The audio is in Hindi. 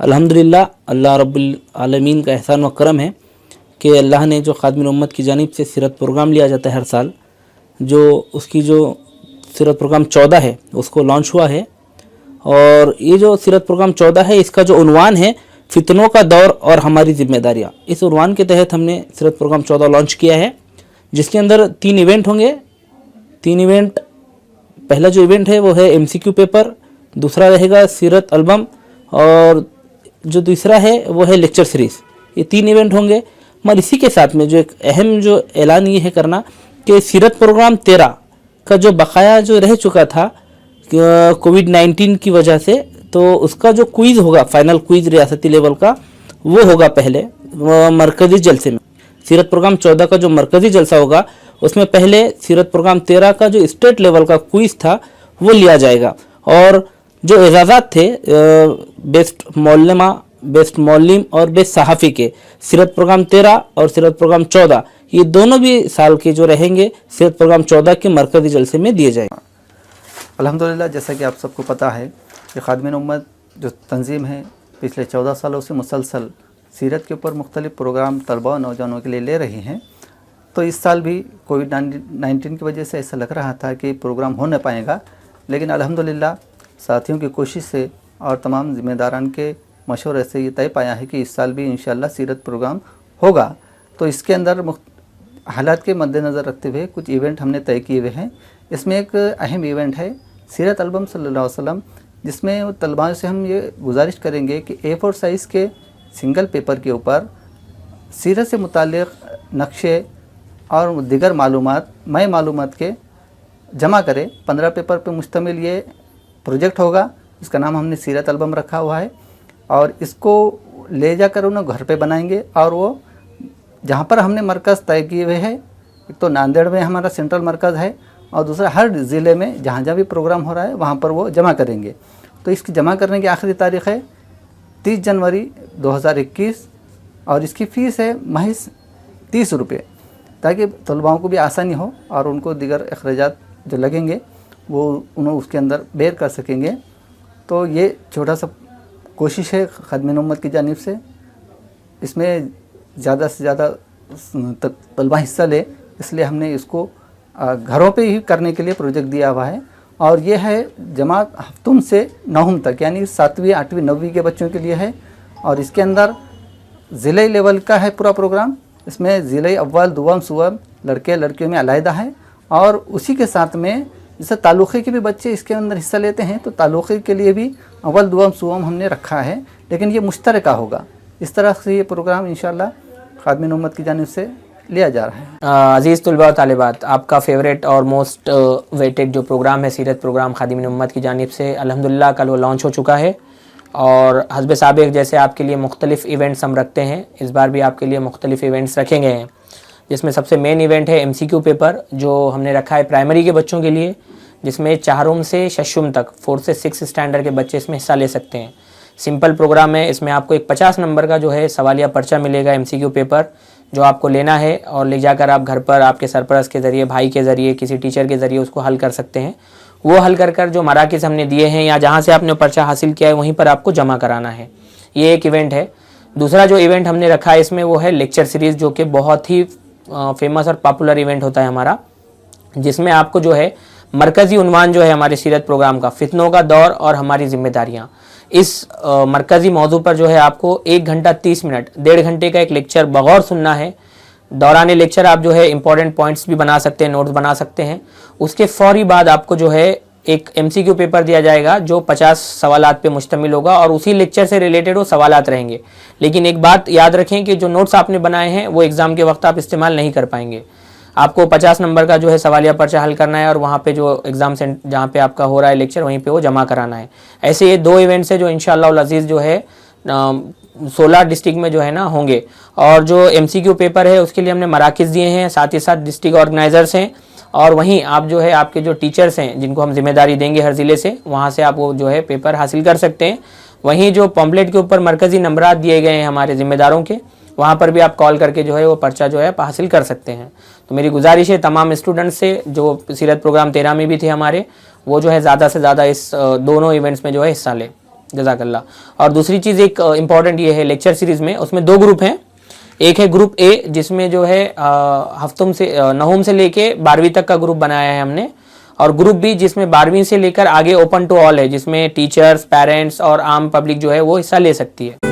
अल्हम्दुलिल्लाह, अल्लाह रब्बुल आलमीन का एहसान व करम है कि अल्लाह ने जो खादिम उम्मत की जानिब से सीरत प्रोग्राम लिया जाता है हर साल, जो उसकी जो सीरत प्रोग्राम 14 है उसको लॉन्च हुआ है। और ये जो सीरत प्रोग्राम 14 है, इसका जो उन्वान है फितनों का दौर और हमारी जिम्मेदारियाँ, इस उन्वान के तहत हमने सीरत प्रोग्राम 14 लॉन्च किया है, जिसके अंदर 3 इवेंट होंगे। 3 इवेंट, पहला जो इवेंट है वो है MCQ पेपर, दूसरा रहेगा सीरत एल्बम और जो तीसरा है वो है लेक्चर सीरीज़। ये 3 इवेंट होंगे। मगर इसी के साथ में जो एक अहम जो ऐलान ये है करना कि सीरत प्रोग्राम 13 का जो बकाया जो रह चुका था कोविड-19 की वजह से, तो उसका जो क्विज़ होगा, फाइनल क्विज़ रियासती लेवल का, वो होगा पहले मरकज़ी जलसे में। सीरत प्रोग्राम 14 का जो मरकज़ी जलसा होगा उसमें पहले सीरत प्रोग्राम 13 का जो स्टेट लेवल का क्विज़ था वो लिया जाएगा। और जो एजाज़ात थे बेस्ट मौलमा, बेस्ट मौलिम और बेस्ट सहाफ़ी के सीरत प्रोग्राम 13 और सीरत प्रोग्राम 14, ये दोनों भी साल के जो रहेंगे सीरत प्रोग्राम 14 के मरकज़ी जलसे में दिए जाएंगे। अल्हम्दुलिल्लाह, जैसा कि आप सबको पता है कि खादिम उम्मत जो तंजीम है पिछले 14 सालों से मुसलसल सीरत के ऊपर मुख्तलिफ़ प्रोग्राम तलबा और नौजवानों के लिए ले रही हैं। तो इस साल भी कोविड-19 की वजह से ऐसा लग रहा था कि प्रोग्राम हो न पाएगा, लेकिन अल्हम्दुलिल्लाह साथियों की कोशिश से और तमाम ज़िम्मेदारान के मशवरे से ये तय पाया है कि इस साल भी इंशाअल्लाह सीरत प्रोग्राम होगा। तो इसके अंदर हालात के मद्देनज़र रखते हुए कुछ इवेंट हमने तय किए हुए हैं। इसमें एक अहम इवेंट है सीरत एल्बम सल्लल्लाहु अलैहि वसल्लम, जिसमें तलबा से हम ये गुजारिश करेंगे कि A4 साइज़ के सिंगल पेपर के ऊपर सीरत से मुताल्लिक़ नक्शे और दिगर मालूमात के जमा करें। 15 पेपर पर मुश्तमिल ये प्रोजेक्ट होगा, इसका नाम हमने सीरत एल्बम रखा हुआ है। और इसको ले जाकर उन्हें घर पे बनाएंगे और वो जहाँ पर हमने मरकज़ तय किए हुए हैं, एक तो नांदेड़ में हमारा सेंट्रल मरकज़ है और दूसरा हर ज़िले में जहाँ जहाँ भी प्रोग्राम हो रहा है वहाँ पर वो जमा करेंगे। तो इसकी जमा करने की आखिरी तारीख़ है 30 जनवरी 2021 और इसकी फ़ीस है महज 30 रुपये, ताकि तलबाओं को भी आसानी हो और उनको दीगर अखराजात जो लगेंगे वो उन्हें उसके अंदर बेर कर सकेंगे। तो ये छोटा सा कोशिश है खादिम उम्मत की जानिब से। इसमें ज़्यादा से ज़्यादा तलबा हिस्सा ले, इसलिए हमने इसको घरों पे ही करने के लिए प्रोजेक्ट दिया हुआ है। और ये है जमात हफ्तुम से नहुम तक, यानी 7वीं 8वीं 9वीं के बच्चों के लिए है। और इसके अंदर ज़िले लेवल का है पूरा प्रोग्राम। इसमें ज़िले अव्वल दुआम सुअम लड़के लड़कियों में अलहदा है। और उसी के साथ में जैसे तालुक़े के भी बच्चे इसके अंदर हिस्सा लेते हैं, तो तालुक़े के लिए भी अव्वल दुआम सुअम हमने रखा है, लेकिन ये मुश्तरका होगा। इस तरह से ये प्रोग्राम इंशाअल्लाह खादिम उम्मत की जानिब से लिया जा रहा है। अज़ीज़ तलबा और तालिबात, आपका फेवरेट और मोस्ट वेटेड जो प्रोग्राम है सीरत प्रोग्राम खादिम उम्मत की जानिब से, अल्हम्दुलिल्लाह कल वो लॉन्च हो चुका है। और हस्ब साबिक़ जैसे आपके लिए मुख्तलिफ़ इवेंट्स हम रखते हैं, इस बार भी आपके लिए मुख्तलिफ़ इवेंट्स रखे गए हैं, जिसमें सबसे मेन इवेंट है MCQ पेपर, जो हमने रखा है प्राइमरी के बच्चों के लिए, जिसमें 4 से 6 तक 4 से 6 स्टैंडर्ड के बच्चे इसमें हिस्सा ले सकते हैं। सिंपल प्रोग्राम है। इसमें आपको एक 50 नंबर का जो है सवालिया पर्चा मिलेगा MCQ पेपर, जो आपको लेना है और ले जाकर आप घर पर आपके सरपरस्त के ज़रिए, भाई के ज़रिए, किसी टीचर के ज़रिए उसको हल कर सकते हैं। वो हल कर जो मराकिज़ हमने दिए हैं या जहाँ से आपने पर्चा हासिल किया है वहीं पर आपको जमा कराना है। ये एक इवेंट है। दूसरा जो इवेंट हमने रखा है इसमें वो है लेक्चर सीरीज़, जो कि बहुत ही फेमस और पॉपुलर इवेंट होता है हमारा, जिसमें आपको जो है मरकज़ी उन्वान जो है हमारे सीरत प्रोग्राम का, फितनों का दौर और हमारी जिम्मेदारियाँ, इस मरकज़ी मौजू पर जो है आपको 1 घंटा 30 मिनट 1.5 घंटे का एक लेक्चर बगौर सुनना है। दौरान लेक्चर आप जो है इंपॉर्टेंट पॉइंट्स भी बना सकते हैं, नोट्स बना सकते हैं। उसके फ़ौरी बाद आपको जो है एक MCQ पेपर दिया जाएगा जो 50 सवालात पे मुश्तमिल होगा और उसी लेक्चर से रिलेटेड वो सवालात रहेंगे। लेकिन एक बात याद रखें कि जो नोट्स आपने बनाए हैं वो एग्ज़ाम के वक्त आप इस्तेमाल नहीं कर पाएंगे। आपको 50 नंबर का जो है सवालिया पर्चा हल करना है और वहाँ पे जो एग्ज़ाम सेंटर जहाँ पे आपका हो रहा है लेक्चर, वहीं पे वो जमा कराना है। ऐसे ये 2 इवेंट्स है जो इंशाअल्लाह अज़ीज़ जो है 16 डिस्ट्रिक्ट में जो है ना होंगे। और जो MCQ पेपर है उसके लिए हमने मराकिज़ दिए हैं, साथ ही साथ डिस्ट्रिक्ट ऑर्गेनाइज़र्स हैं और वहीं आप जो है आपके जो टीचर्स हैं जिनको हम जिम्मेदारी देंगे हर ज़िले से, वहाँ से आप वो जो है पेपर हासिल कर सकते हैं। वहीं जो पम्पलेट के ऊपर मरकज़ी नंबरात दिए गए हैं हमारे ज़िम्मेदारों के, वहाँ पर भी आप कॉल करके जो है वो पर्चा जो है हासिल कर सकते हैं। तो मेरी गुजारिश है तमाम स्टूडेंट्स से जो सीरत प्रोग्राम 13 में भी थे हमारे, वो जो है ज़्यादा से ज़्यादा इस दोनों इवेंट्स में जो है हिस्सा लें। जज़ाकल्लाह। और दूसरी चीज़ एक इम्पॉर्टेंट ये है लेक्चर सीरीज़ में, उसमें 2 ग्रुप हैं। एक है ग्रुप ए जिसमें जो है हफ्तुम से नहुम से लेके 12वीं तक का ग्रुप बनाया है हमने, और ग्रुप बी जिसमें 12वीं से लेकर आगे ओपन टू ऑल है, जिसमें टीचर्स, पेरेंट्स और आम पब्लिक जो है वो हिस्सा ले सकती है।